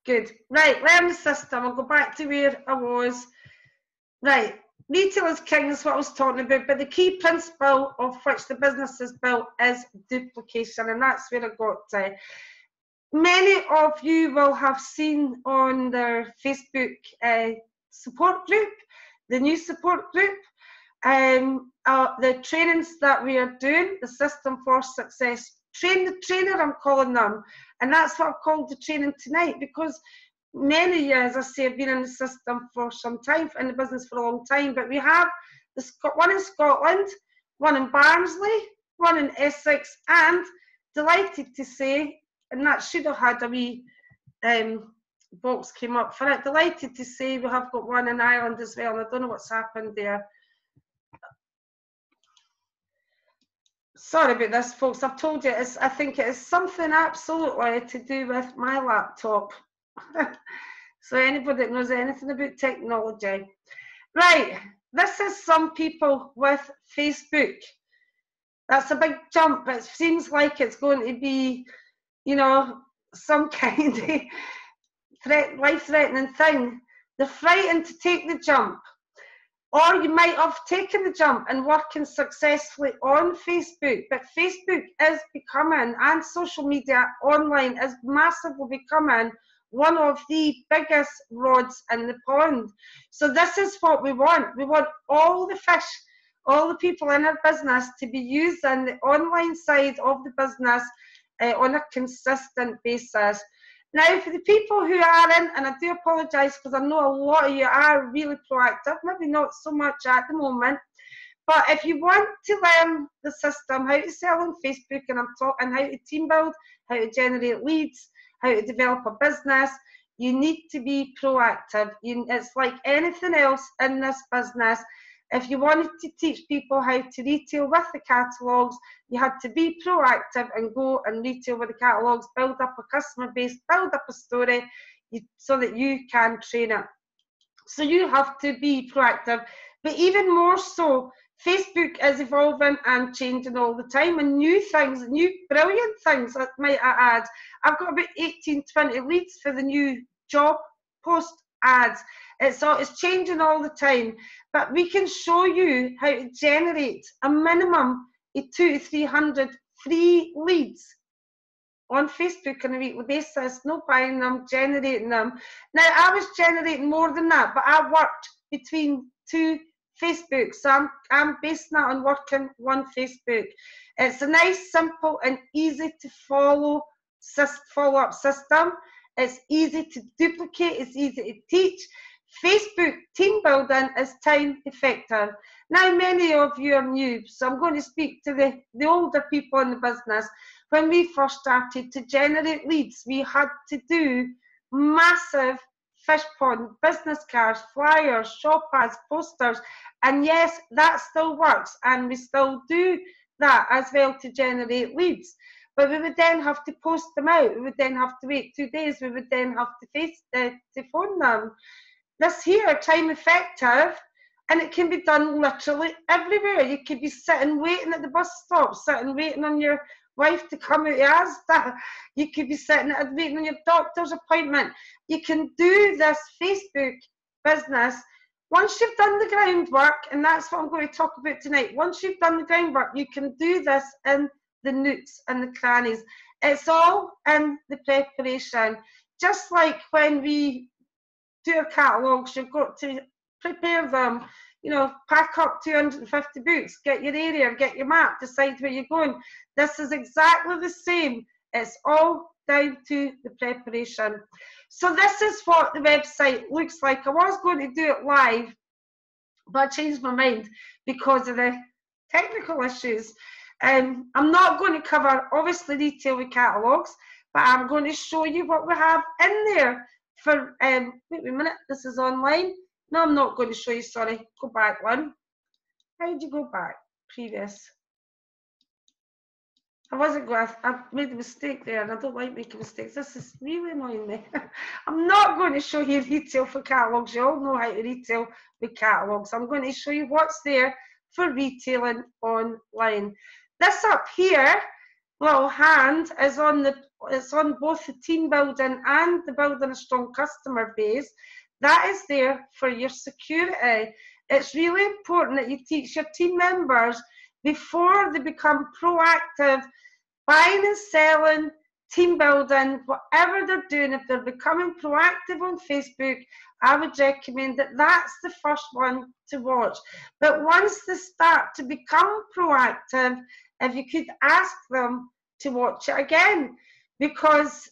Good. Right, learning system. I'll go back to where I was. Right, retail is king is what I was talking about, but the key principle of which the business is built is duplication, and that's where I got to. Many of you will have seen on their Facebook support group, the new support group, the trainings that we are doing, the System for Success. Train the trainer, I'm calling them. And that's what I've called the training tonight, because many years, I say, I've been in the system for some time, in the business for a long time, but we have one in Scotland, one in Barnsley, one in Essex, and delighted to say, and that should have had a wee box came up for it, delighted to say we have got one in Ireland as well, and I don't know what's happened there. Sorry about this, folks. I've told you, I think it is something absolutely to do with my laptop. So anybody that knows anything about technology. Right, this is some people with Facebook. That's a big jump. It seems like it's going to be, you know, some kind of life-threatening thing. They're frightened to take the jump. Or you might have taken the jump and working successfully on Facebook, but Facebook is becoming, and social media online is massively becoming one of the biggest rods in the pond. So this is what we want. We want all the fish, all the people in our business to be using the online side of the business on a consistent basis. Now, for the people who are in, and I do apologise because I know a lot of you are really proactive, maybe not so much at the moment, but if you want to learn the system, how to sell on Facebook, and I'm talking how to team build, how to generate leads, how to develop a business, you need to be proactive. It's like anything else in this business. If you wanted to teach people how to retail with the catalogues, you had to be proactive and go and retail with the catalogues, build up a customer base, build up a story so that you can train it. So you have to be proactive. But even more so, Facebook is evolving and changing all the time, and new things, new brilliant things, I might add. I've got about 18, 20 leads for the new job post ads. It's changing all the time, but we can show you how to generate a minimum of 200 to 300 free leads on Facebook on a weekly basis, no buying them, generating them. Now, I was generating more than that, but I worked between two Facebook, so I'm basing that on working one Facebook. It's a nice, simple and easy to follow up system. It's easy to duplicate, it's easy to teach. Facebook team building is time effective. Now, many of you are new, so I'm going to speak to the older people in the business. When we first started to generate leads, we had to do massive fish pond, business cards, flyers, shop ads, posters, and yes, that still works, and we still do that as well to generate leads. But we would then have to post them out. We would then have to wait 2 days. We would then have to phone them. This here, time effective, and it can be done literally everywhere. You could be sitting waiting at the bus stop, sitting waiting on your wife to come out of Asda. You could be sitting waiting on your doctor's appointment. You can do this Facebook business once you've done the groundwork, and that's what I'm going to talk about tonight. Once you've done the groundwork, you can do this in the nooks and the crannies. It's all in the preparation. Just like when we do our catalogues, you've got to prepare them, you know, pack up 250 books, get your area, get your map, decide where you're going. This is exactly the same. It's all down to the preparation. So this is what the website looks like. I was going to do it live, but I changed my mind because of the technical issues. I'm not going to cover, obviously, retail with catalogues, but I'm going to show you what we have in there for, wait a minute, this is online. No, I'm not going to show you, sorry. Go back one. How did you go back? Previous. I made a mistake there, and I don't like making mistakes. This is really annoying me. I'm not going to show you retail for catalogues. You all know how to retail with catalogues. I'm going to show you what's there for retailing online. This up here, little hand, is on the it's on both the team building and the building a strong customer base, that is there for your security. It's really important that you teach your team members before they become proactive, buying and selling, team building, whatever they're doing. If they're becoming proactive on Facebook, I would recommend that that's the first one to watch. But once they start to become proactive, if you could ask them to watch it again, because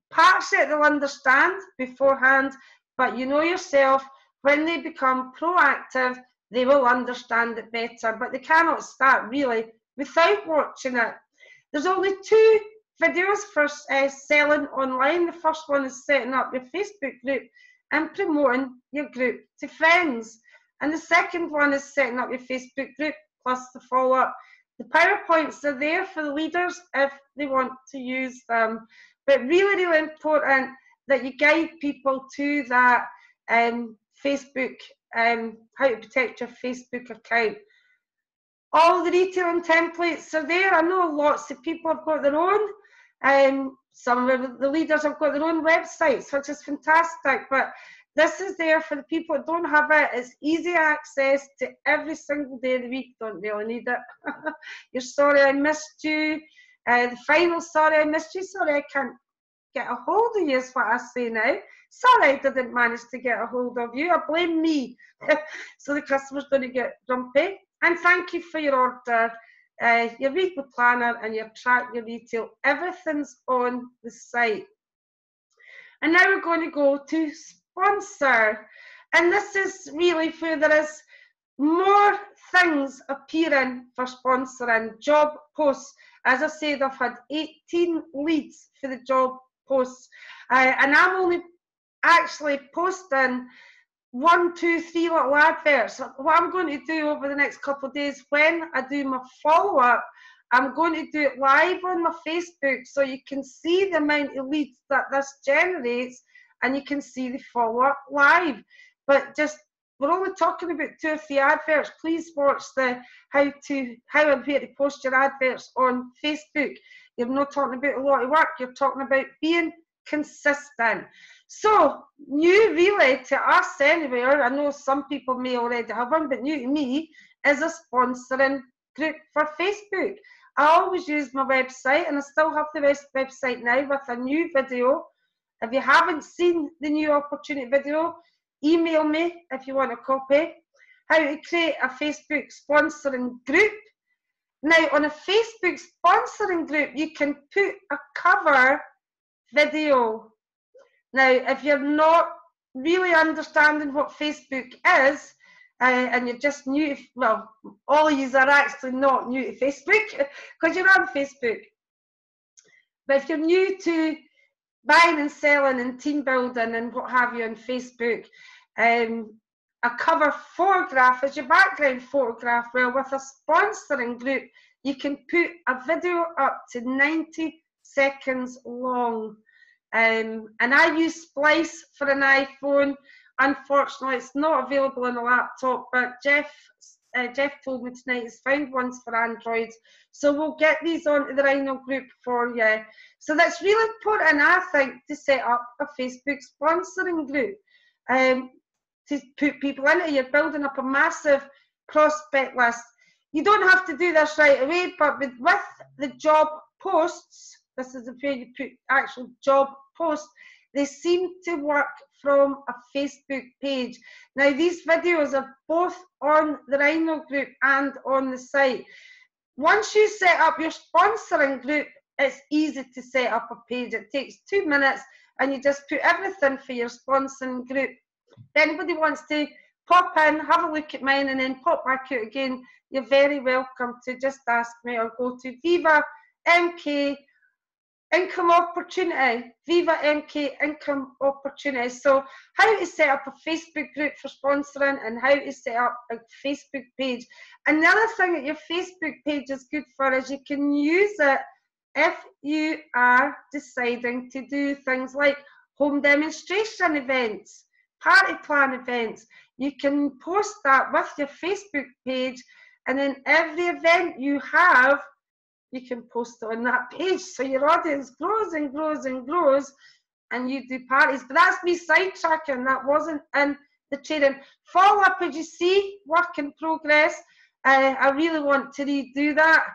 parts that they'll understand beforehand, but you know yourself, when they become proactive, they will understand it better, but they cannot start really without watching it. There's only 2 videos for selling online. The first one is setting up your Facebook group and promoting your group to friends. And the second one is setting up your Facebook group plus the follow-up. The PowerPoints are there for the leaders if they want to use them. But really, really important that you guide people to that Facebook, how to protect your Facebook account. All the retailing templates are there. I know lots of people have got their own. Some of the leaders have got their own websites, which is fantastic. But this is there for the people that don't have it. It's easy access to every single day of the week. Don't really need it. You're sorry I missed you. The final sorry I missed you. Sorry I can't get a hold of you is what I say now. Sorry I didn't manage to get a hold of you. I blame me. So the customers don't get grumpy. And thank you for your order, your weekly planner and your track, your retail. Everything's on the site. And now we're going to go to sponsor. And this is really where there is more things appearing for sponsoring. Job posts. As I said, I've had 18 leads for the job posts. And I'm only actually posting 1, 2, 3 little adverts. What I'm going to do over the next couple of days when I do my follow-up, I'm going to do it live on my Facebook so you can see the amount of leads that this generates and you can see the follow-up live. But just, we're only talking about 2 or 3 adverts. Please watch the how and where to post your adverts on Facebook. You're not talking about a lot of work, you're talking about being consistent. So, new really to us anyway, I know some people may already have one, but new to me is a sponsoring group for Facebook. I always use my website, and I still have the website now with a new video. If you haven't seen the new opportunity video, email me if you want a copy. How to create a Facebook sponsoring group. Now, on a Facebook sponsoring group, you can put a cover video. Now, if you're not really understanding what Facebook is, and you're just new to, well, all of you are actually not new to Facebook because you're on Facebook. But if you're new to buying and selling and team building and what have you on Facebook, a cover photograph is your background photograph. Well, with a sponsoring group, you can put a video up to 90 seconds long. And I use Splice for an iPhone. Unfortunately, it's not available on a laptop, but Jeff told me tonight he's found ones for Androids. So we'll get these onto the Rhino group for you. So that's really important, I think, to set up a Facebook sponsoring group. To put people in it, you're building up a massive prospect list. You don't have to do this right away, but with the job posts, this is the way you put actual job posts, they seem to work from a Facebook page. Now, these videos are both on the Rhino group and on the site. Once you set up your sponsoring group, it's easy to set up a page. It takes 2 minutes and you just put everything for your sponsoring group. If anybody wants to pop in, have a look at mine and then pop back out again, you're very welcome to just ask me or go to Viva MK Income Opportunity, Viva MK Income Opportunity. So how to set up a Facebook group for sponsoring and how to set up a Facebook page. And the other thing that your Facebook page is good for is you can use it if you are deciding to do things like home demonstration events, party plan events. You can post that with your Facebook page, and then every event you have, you can post it on that page. So your audience grows and grows and grows, and you do parties. But that's me sidetracking. That wasn't in the training. Follow up, as you see, work in progress. I really want to redo that.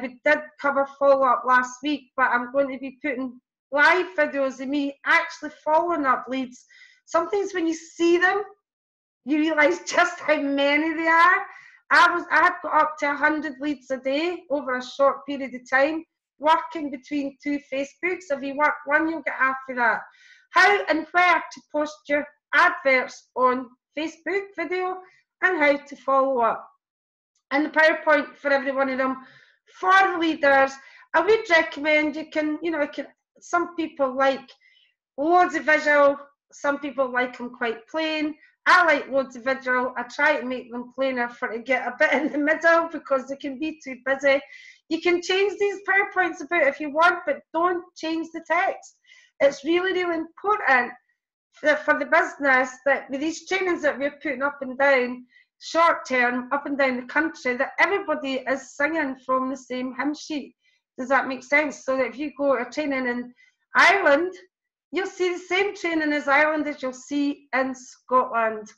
We did cover follow up last week, but I'm going to be putting live videos of me actually following up leads. Sometimes when you see them, you realise just how many they are. I had got up to 100 leads a day over a short period of time, working between 2 Facebooks. If you work one, you'll get half of that. How and where to post your adverts on Facebook video, and how to follow up. And the PowerPoint for every one of them. For the leaders, I would recommend you can, some people like loads of visual, some people like them quite plain. I like loads of visual. I try to make them plainer for to get a bit in the middle because they can be too busy. You can change these PowerPoints about if you want, but don't change the text. It's really, really important for the business that with these trainings that we're putting up and down, short term, up and down the country, that everybody is singing from the same hymn sheet. Does that make sense? So that if you go to a training in Ireland, you'll see the same training as Ireland as you'll see in Scotland.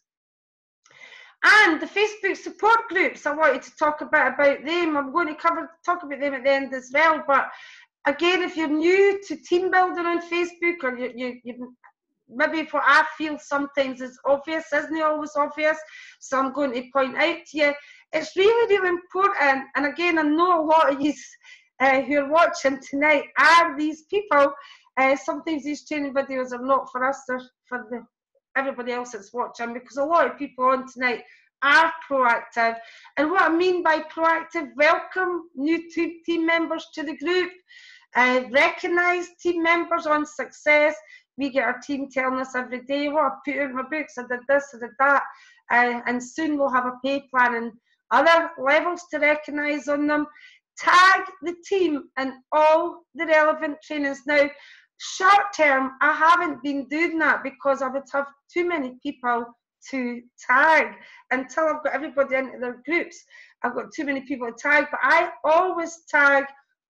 And the Facebook support groups, I wanted to talk a bit about them. I'm going to talk about them at the end as well. But again, if you're new to team building on Facebook, or you maybe what I feel sometimes is obvious, isn't always obvious, so I'm going to point out to you, it's really, really important. And again, I know a lot of you who are watching tonight are these people. Sometimes these training videos are not for us, they're for everybody else that's watching, because a lot of people on tonight are proactive. And what I mean by proactive, welcome new team members to the group, recognise team members on success. We get our team telling us every day, well, I put out my books, I did this, I did that, and soon we'll have a pay plan and other levels to recognise on them. Tag the team in all the relevant trainings. Now, short term, I haven't been doing that because I would have too many people to tag until I've got everybody into their groups. I've got too many people to tag, but I always tag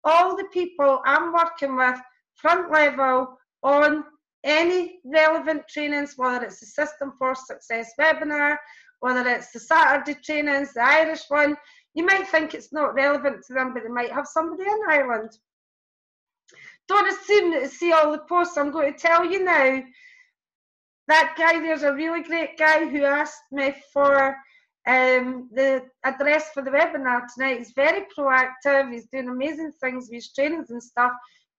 all the people I'm working with front level on any relevant trainings, whether it's the System for Success webinar, whether it's the Saturday trainings, the Irish one. You might think it's not relevant to them, but they might have somebody in Ireland. Don't assume that you see all the posts. I'm going to tell you now. That guy there's a really great guy who asked me for the address for the webinar tonight. He's very proactive. He's doing amazing things with his trainings and stuff,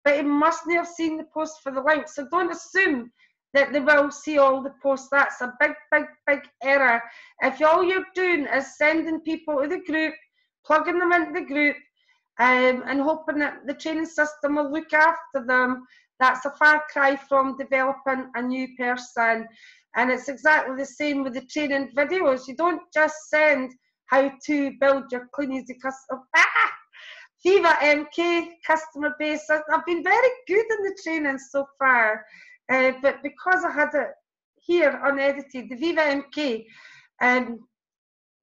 but he mustn't have seen the post for the link. So don't assume that they will see all the posts. That's a big, big, big error. If all you're doing is sending people to the group, plugging them into the group, and hoping that the training system will look after them, that's a far cry from developing a new person. And it's exactly the same with the training videos. You don't just send how to build your clean easy customer. Viva MK customer base. I've been very good in the training so far, but because I had it here unedited, the Viva MK,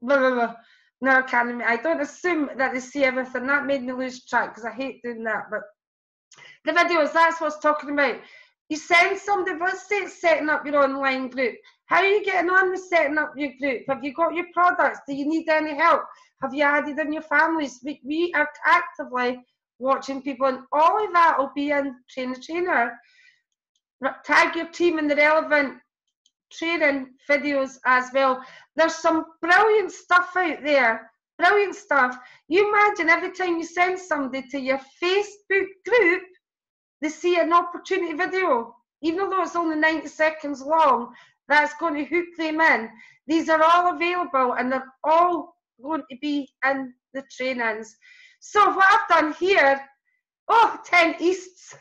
blah, blah, blah. No, I don't assume that they see everything. That made me lose track because I hate doing that. But the videos, that's what I was talking about. You send somebody, let's say it's setting up your online group. How are you getting on with setting up your group? Have you got your products? Do you need any help? Have you added in your families? We are actively watching people, and all of that will be in Trainer. Tag your team in the relevant training videos as well. There's some brilliant stuff out there. Brilliant stuff. You imagine every time you send somebody to your Facebook group, they see an opportunity video. Even though it's only 90 seconds long, that's going to hook them in. These are all available and they're all going to be in the trainings. So what I've done here, 10 Easts.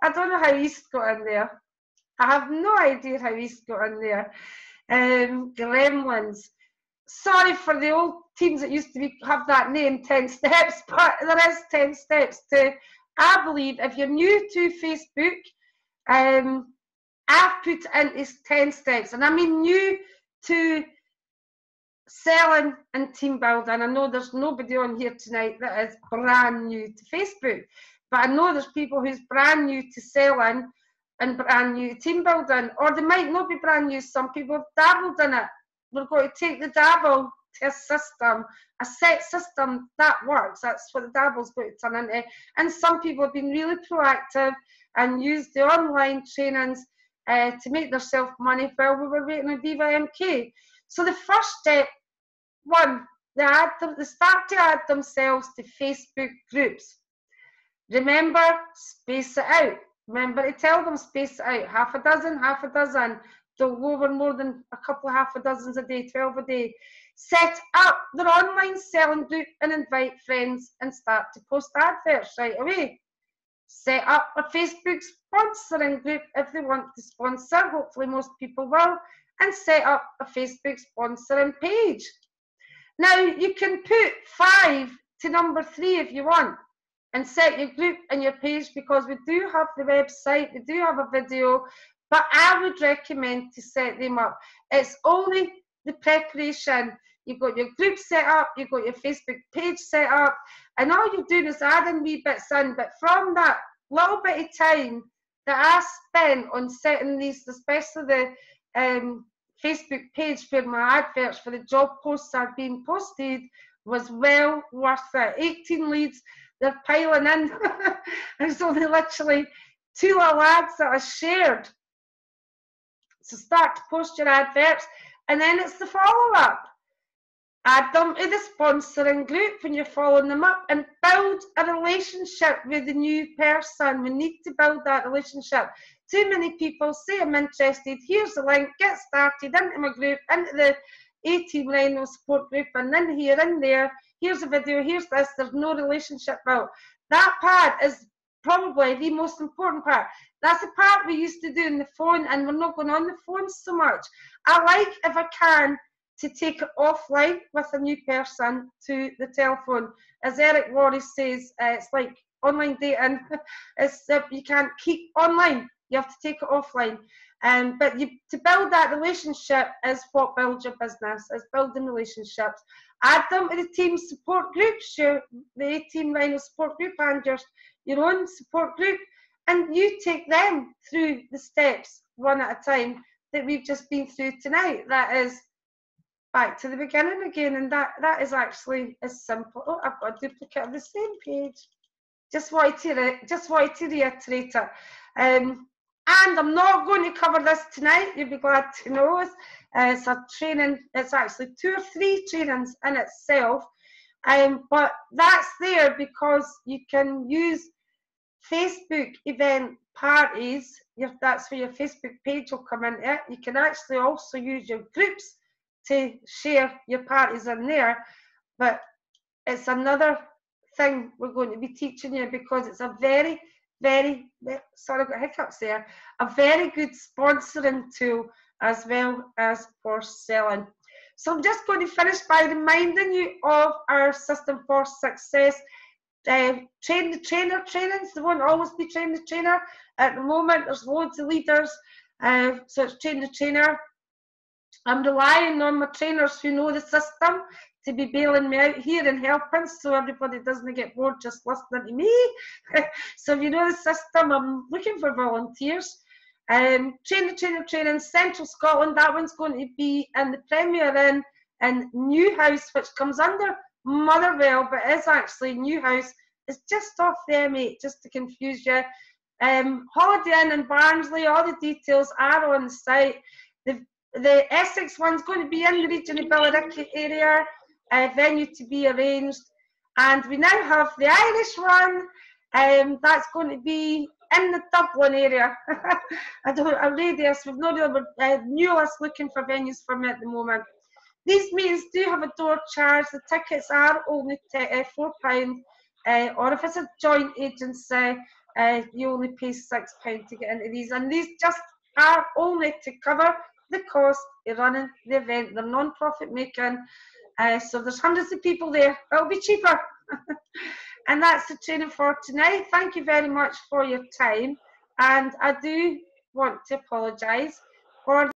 I don't know how East got in there. I have no idea how East got in there. Gremlins. Sorry for the old teams that used to have that name, 10 steps, but there is 10 steps to, I believe, if you're new to Facebook, I've put in is 10 steps. And I mean new to selling and team building. I know there's nobody on here tonight that is brand new to Facebook, but I know there's people who's brand new to selling and brand new to team building, or they might not be brand new. Some people have dabbled in it. We're going to take the dabble to a system, a set system that works. That's what the dabble's going to turn into. And some people have been really proactive and used the online trainings to make themselves money while we were waiting on Viva MK. So the first step, one, they start to add themselves to Facebook groups. Remember, space it out. Remember to tell them space it out. Half a dozen. Don't go over more than a couple of half a dozens a day, 12 a day. Set up their online selling group and invite friends and start to post adverts right away. Set up a Facebook sponsoring group if they want to sponsor. Hopefully most people will. And set up a Facebook sponsoring page. Now, you can put 5 to number 3 if you want, and set your group and your page, because we do have the website, we do have a video, but I would recommend to set them up. It's only the preparation. You've got your group set up, you've got your Facebook page set up, and all you're doing is adding wee bits in. But from that little bit of time that I spent on setting these, especially the Facebook page where my adverts for the job posts are being posted, was well worth it. 18 leads, they're piling in. There's only literally 2 little ads that are shared. So start to post your adverts, and then it's the follow-up. Add them to the sponsoring group when you're following them up, and build a relationship with the new person. We need to build that relationship. Too many people say, I'm interested, here's the link, get started, into my group, into the A-Team Rhino support group, and then here and there, here's a video, here's this. There's no relationship built. That part is probably the most important part. That's the part we used to do in the phone, and we're not going on the phone so much. I like, if I can, to take it offline with a new person to the telephone. As Eric Warris says, it's like online dating. You can't keep online. You have to take it offline. But to build that relationship is what builds your business, is building relationships. Add them to the team support groups, the A-Team Rhino support group, and your own support group, and you take them through the steps one at a time that we've just been through tonight. That is back to the beginning again, and that is actually as simple. Oh, I've got a duplicate of the same page. Just wanted to reiterate it. And I'm not going to cover this tonight, you'll be glad to know. It's a training, it's actually 2 or 3 trainings in itself. But that's there because you can use Facebook event parties. That's where your Facebook page will come into it. You can actually also use your groups to share your parties in there. But it's another thing we're going to be teaching you, because it's a very, sorry, I've got hiccups there, a very good sponsoring tool as well as for selling. So I'm just going to finish by reminding you of our System for Success train the trainer trainings. There won't always be train the trainer. At the moment there's loads of leaders, so it's train the trainer. I'm relying on my trainers who know the system to be bailing me out here and helping, so everybody doesn't get bored just listening to me. So if you know the system, I'm looking for volunteers. Train the trainer training, Central Scotland, that one's going to be in the Premier Inn in Newhouse, which comes under Motherwell, but is actually Newhouse. It's just off the M8, just to confuse you. Holiday Inn in Barnsley, all the details are on the site. The Essex one's going to be in the region of Billericay area, venue to be arranged. And we now have the Irish one, that's going to be in the Dublin area. A radius, we've not really, Newless looking for venues for me at the moment. These meetings do have a door charge. The tickets are only £4, or if it's a joint agency, you only pay £6 to get into these. And these just are only to cover the cost of running the event. They're non-profit making, so there's hundreds of people there. It'll be cheaper. And that's the training for tonight. Thank you very much for your time, and I do want to apologise for